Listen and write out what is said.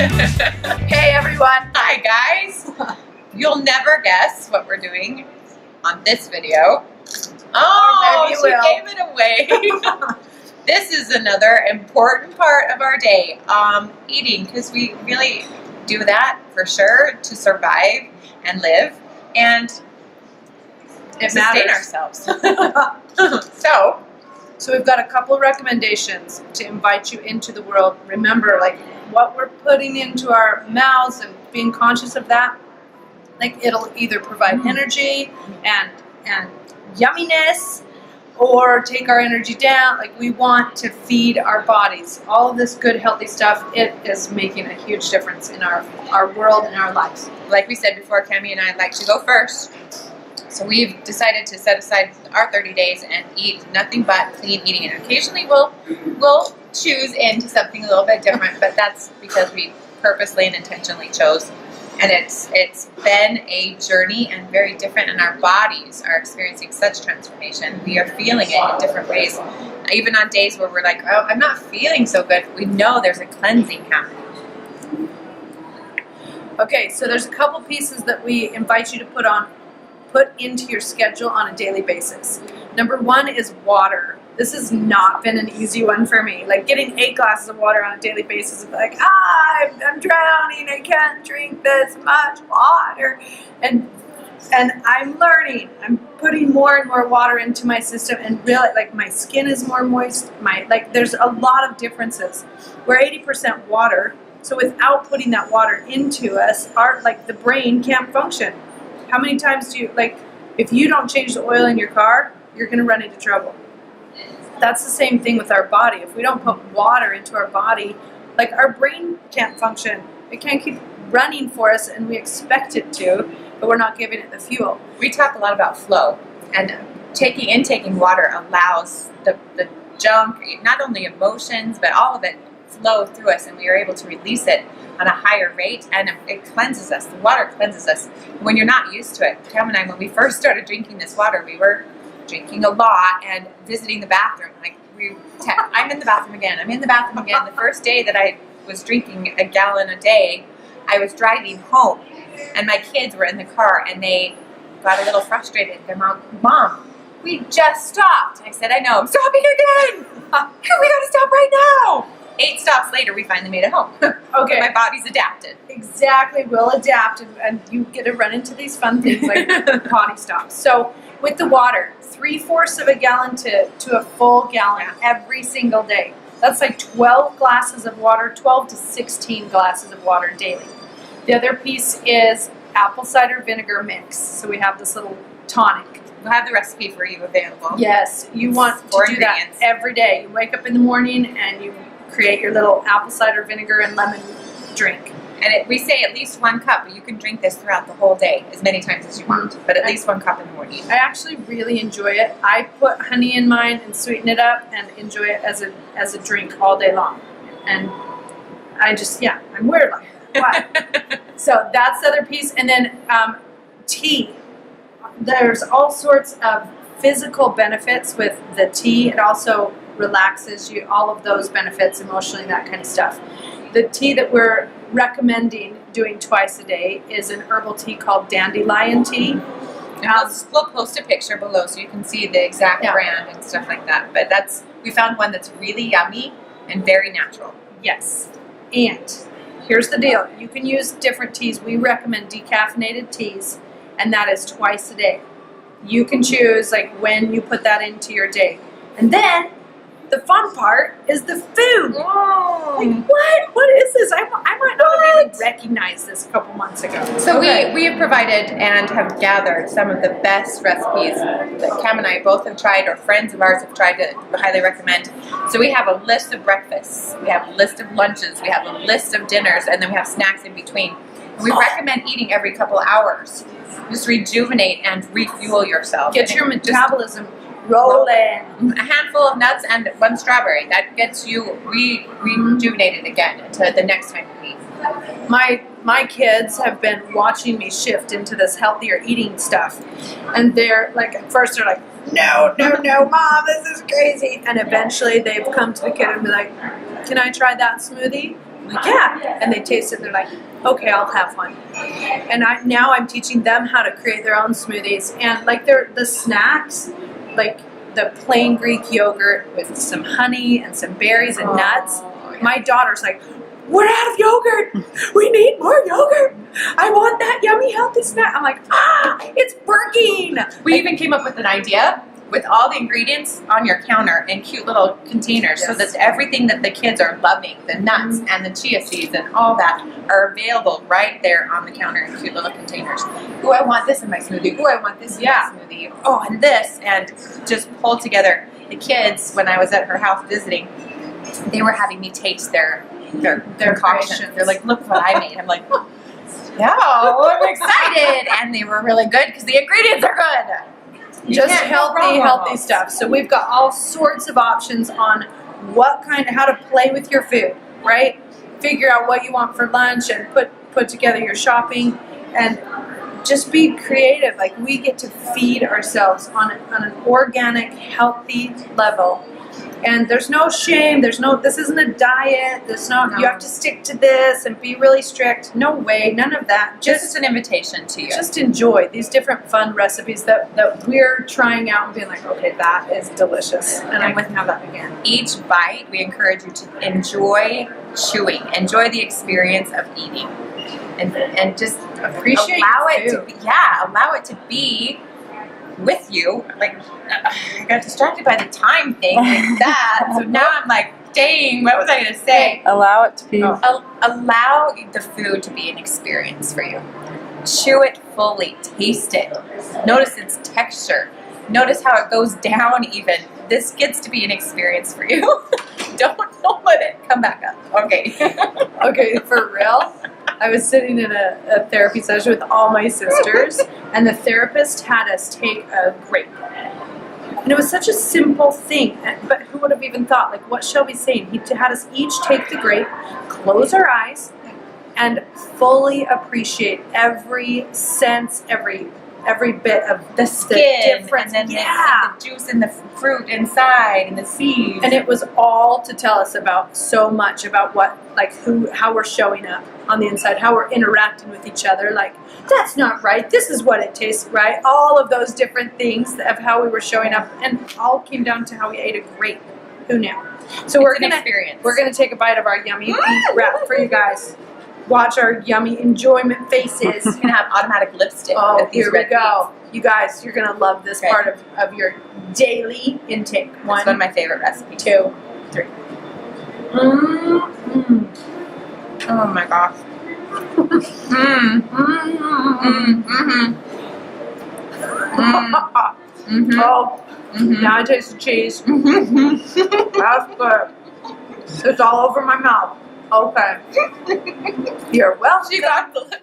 Hey everyone! Hi guys! You'll never guess what we're doing on this video. Oh, maybe you she will. gave it away. This is another important part of our day, eating, because we really do that for sure to survive and live and sustain ourselves. So we've got a couple recommendations to invite you into the world. Remember, like, what we're putting into our mouths and being conscious of that, like, it'll either provide energy and yumminess or take our energy down. Like, we want to feed our bodies. All of this good, healthy stuff, it is making a huge difference in our world and our lives. Like we said before, Cami and I like to go first. So we've decided to set aside our 30 days and eat nothing but clean eating. And occasionally we'll choose into something a little bit different, but that's because we purposely and intentionally chose. And it's been a journey and very different, and our bodies are experiencing such transformation. We are feeling it in different ways. Even on days where we're like, oh, I'm not feeling so good, we know there's a cleansing happening. Okay, so there's a couple pieces that we invite you to put into your schedule on a daily basis. Number one is water. This has not been an easy one for me. Like, getting 8 glasses of water on a daily basis, like, I'm drowning, I can't drink this much water. And I'm learning. I'm putting more and more water into my system, and really, like, my skin is more moist. There's a lot of differences. We're 80% water, so without putting that water into us, the brain can't function. How many times do you, if you don't change the oil in your car, you're going to run into trouble. That's the same thing with our body. If we don't put water into our body, like, our brain can't function. It can't keep running for us, and we expect it to, but we're not giving it the fuel. We talk a lot about flow, and taking water allows the junk, not only emotions, but all of it flow through us, and we are able to release it on a higher rate, and it cleanses us. The water cleanses us. When you're not used to it, Cam and I, when we first started drinking this water, we were drinking a lot and visiting the bathroom. I'm in the bathroom again. I'm in the bathroom again. The first day that I was drinking a gallon a day, I was driving home, and my kids were in the car, and they got a little frustrated. Their Mom, we just stopped. I said, I know, I'm stopping again. We gotta stop right now. 8 stops later, we finally made it home. Okay. My body's adapted. Exactly, we'll adapt, and you get to run into these fun things like potty stops. So with the water, 3/4 of a gallon to a full gallon every single day. That's like 12 glasses of water, 12 to 16 glasses of water daily. The other piece is apple cider vinegar mix. So we have this little tonic. We'll have the recipe for you available. Yes, you want to do that every day. You wake up in the morning and you create your little apple cider vinegar and lemon drink. And we say at least 1 cup, but you can drink this throughout the whole day, as many times as you want, but at least 1 cup in the morning. I actually really enjoy it. I put honey in mine and sweeten it up and enjoy it as a drink all day long. And I just, I'm weird like that. Wow. So that's the other piece. And then tea. There's all sorts of physical benefits with the tea. It also relaxes you, all of those benefits emotionally, that kind of stuff. The tea that we're recommending doing twice a day is an herbal tea called dandelion tea. We'll post a picture below so you can see the exact brand and stuff like that. But we found one that's really yummy and very natural. Yes. And here's the deal. You can use different teas. We recommend decaffeinated teas, and that is twice a day. You can choose when you put that into your day. And then the fun part is the food. Oh. What is this? I might not have even recognized this a couple months ago. So we have provided and have gathered some of the best recipes that Cam and I both have tried, or friends of ours have tried to highly recommend. So we have a list of breakfasts, we have a list of lunches, we have a list of dinners, and then we have snacks in between. And we recommend eating every couple hours. Just rejuvenate and refuel yourself. Get your metabolism rolling. A handful of nuts and 1 strawberry. That gets you rejuvenated again to the next time you eat. My kids have been watching me shift into this healthier eating stuff. And they're at first they're like, no, Mom, this is crazy. And eventually they've come to the kid and be like, can I try that smoothie? I'm like, yeah. And they taste it and they're like, okay, I'll have one. And now I'm teaching them how to create their own smoothies. And like the snacks, like the plain Greek yogurt with some honey and some berries and nuts. My daughter's like, we're out of yogurt. We need more yogurt. I want that yummy, healthy snack. I'm like, it's working. We even came up with an idea with all the ingredients on your counter in cute little containers, so that everything that the kids are loving, the nuts and the chia seeds and all that, are available right there on the counter in cute little containers. Ooh, I want this in my smoothie. Ooh, I want this in my smoothie. Oh, and this. And just pull together. The kids, when I was at her house visiting, they were having me taste their concoctions. They're like, look what I made. I'm like, yeah, I'm excited. And they were really good because the ingredients are good. Just healthy stuff. So we've got all sorts of options on how to play with your food, right? Figure out what you want for lunch and put together your shopping and just be creative. Like, we get to feed ourselves on an organic, healthy level. And there's no shame. This isn't a diet. You have to stick to this and be really strict. No way. None of that. Just an invitation to you. Just enjoy these different fun recipes that we're trying out and being like, okay, that is delicious. And I can have that again. Each bite, we encourage you to enjoy chewing. Enjoy the experience of eating. And just appreciate allow your food. allow it to be with you. Like, I got distracted by the time thing like that. So now I'm like, dang, what was I going to say? Allow it to be. Allow the food to be an experience for you. Chew it fully. Taste it. Notice its texture. Notice how it goes down even. This gets to be an experience for you. Don't let it come back up. Okay. Okay, for real? I was sitting in a therapy session with all my sisters, and the therapist had us take a grape. And it was such a simple thing, but who would have even thought? Like, what Shelby's saying, he had us each take the grape, close our eyes, and fully appreciate every sense, every bit of the skin, difference. And then the juice and the fruit inside, and the seeds. And it was all to tell us about so much about how we're showing up on the inside, how we're interacting with each other. Like, that's not right. This is what it tastes right. All of those different things of how we were showing up, and all came down to how we ate a grape. Who knew? So we're gonna take a bite of our yummy beef wrap for you guys. Watch our yummy enjoyment faces. You're gonna have automatic lipstick. Oh, here we go. You guys, you're gonna love this part of your daily intake. It's one of my favorite recipes. 2, 3. Oh my gosh. Oh, now I taste the cheese. That's good. It's all over my mouth. Okay. You're welcome. She got the